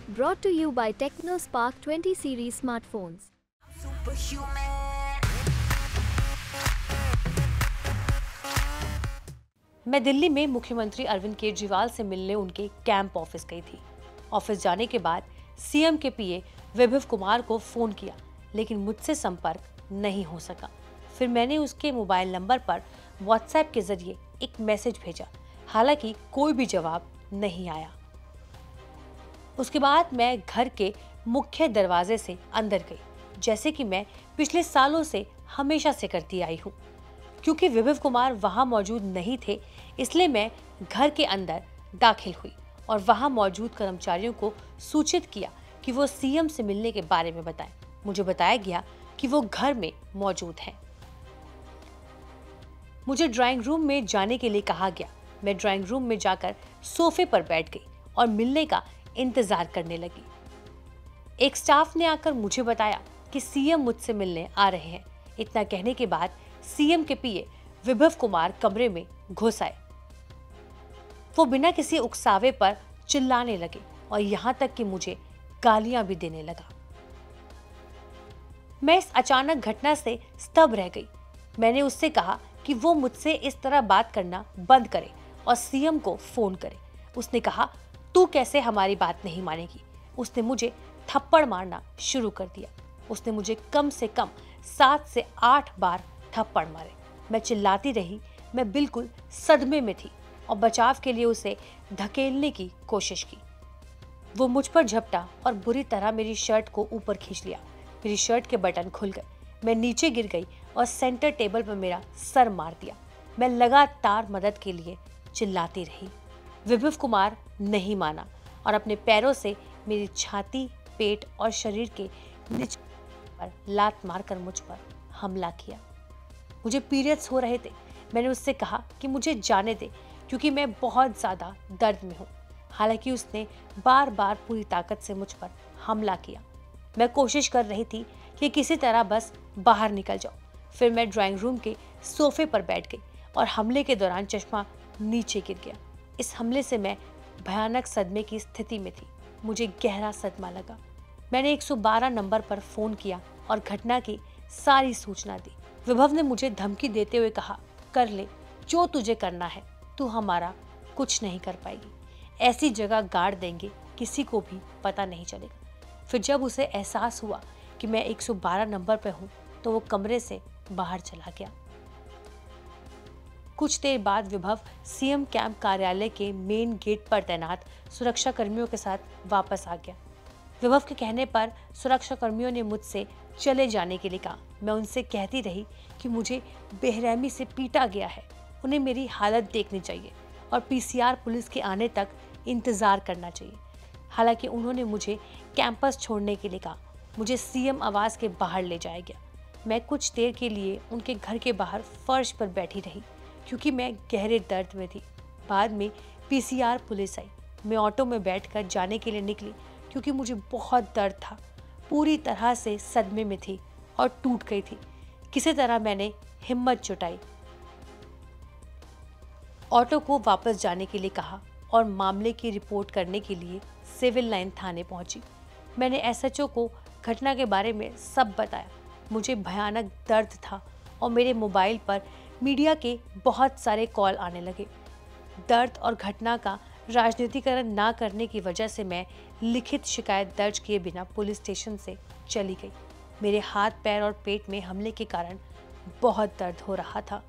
Brought to you by TechnoSpark 20 series smartphones. मैं दिल्ली में मुख्यमंत्री अरविंद केजरीवाल से मिलने उनके कैंप ऑफिस गई थी। ऑफिस जाने के बाद सीएम के पीए विभव कुमार को फोन किया, लेकिन मुझसे संपर्क नहीं हो सका। फिर मैंने उसके मोबाइल नंबर पर व्हाट्सएप के जरिए एक मैसेज भेजा, हालांकि कोई भी जवाब नहीं आया। उसके बाद मैं घर के मुख्य दरवाजे से अंदर गई, जैसे कि मैं पिछले सालों से हमेशा से करती आई हूँ। क्योंकि विभव कुमार वहां मौजूद नहीं थे, इसलिए मैं घर के अंदर दाखिल हुई और वहां मौजूद कर्मचारियों को सूचित किया कि वो सीएम से मिलने के बारे में बताएं। मुझे बताया गया कि वो घर में मौजूद हैं। मुझे ड्राइंग रूम में जाने के लिए कहा गया। मैं ड्राइंग रूम में जाकर सोफे पर बैठ गई और मिलने का इंतजार करने लगी। एक स्टाफ ने आकर मुझे बताया कि सीएम मुझसे मिलने आ रहे हैं। इतना कहने के बाद सीएम के पीए विभव कुमार कमरे में घुस आए। वो बिना किसी उकसावे पर चिल्लाने लगे और यहाँ तक कि मुझे गालियां भी देने लगा। मैं इस अचानक घटना से स्तब्ध रह गई। मैंने उससे कहा कि वो मुझसे इस तरह बात करना बंद करे और सीएम को फोन करे। उसने कहा, तू कैसे हमारी बात नहीं मानेगी। उसने मुझे थप्पड़ मारना शुरू कर दिया। उसने मुझे कम से कम 7 से 8 बार थप्पड़ मारे। मैं चिल्लाती रही। मैं बिल्कुल सदमे में थी और बचाव के लिए उसे धकेलने की कोशिश की। वो मुझ पर झपटा और बुरी तरह मेरी शर्ट को ऊपर खींच लिया। मेरी शर्ट के बटन खुल गए। मैं नीचे गिर गई और सेंटर टेबल पर मेरा सर मार दिया। मैं लगातार मदद के लिए चिल्लाती रही। विभव कुमार नहीं माना और अपने पैरों से मेरी छाती, पेट और शरीर के नीचे पर लात मारकर मुझ पर हमला किया। मुझे पीरियड्स हो रहे थे। मैंने उससे कहा कि मुझे जाने दे, क्योंकि मैं बहुत ज्यादा दर्द में हूँ। हालांकि उसने बार बार पूरी ताकत से मुझ पर हमला किया। मैं कोशिश कर रही थी कि किसी तरह बस बाहर निकल जाऊं। फिर मैं ड्राइंग रूम के सोफे पर बैठ गई और हमले के दौरान चश्मा नीचे गिर गया। इस हमले से मैं भयानक सदमे की स्थिति में थी। मुझे गहरा सदमा लगा। मैंने 112 नंबर पर फोन किया और घटना की सारी सूचना दी। विभव ने मुझे धमकी देते हुए कहा, कर ले जो तुझे करना है, तू हमारा कुछ नहीं कर पाएगी। ऐसी जगह गाड़ देंगे किसी को भी पता नहीं चलेगा। फिर जब उसे एहसास हुआ कि मैं 112 नंबर पर हूँ, तो वो कमरे से बाहर चला गया। कुछ देर बाद विभव सीएम कैंप कार्यालय के मेन गेट पर तैनात सुरक्षा कर्मियों के साथ वापस आ गया। विभव के कहने पर सुरक्षा कर्मियों ने मुझसे चले जाने के लिए कहा। मैं उनसे कहती रही कि मुझे बेरहमी से पीटा गया है, उन्हें मेरी हालत देखनी चाहिए और पीसीआर पुलिस के आने तक इंतजार करना चाहिए। हालांकि उन्होंने मुझे कैंपस छोड़ने के लिए कहा। मुझे सीएम आवास के बाहर ले जाया गया। मैं कुछ देर के लिए उनके घर के बाहर फर्श पर बैठी रही, क्योंकि मैं गहरे दर्द में थी। बाद में पीसीआर पुलिस आई। मैं ऑटो में बैठकर जाने के लिए निकली, क्योंकि मुझे बहुत दर्द था। पूरी तरह से सदमे में थी और टूट गई थी। किसी तरह मैंने हिम्मत जुटाई, ऑटो को वापस जाने के लिए कहा और मामले की रिपोर्ट करने के लिए सिविल लाइन थाने पहुंची। मैंने एसएचओ को घटना के बारे में सब बताया। मुझे भयानक दर्द था और मेरे मोबाइल पर मीडिया के बहुत सारे कॉल आने लगे। दर्द और घटना का राजनीतिकरण ना करने की वजह से मैं लिखित शिकायत दर्ज किए बिना पुलिस स्टेशन से चली गई। मेरे हाथ, पैर और पेट में हमले के कारण बहुत दर्द हो रहा था।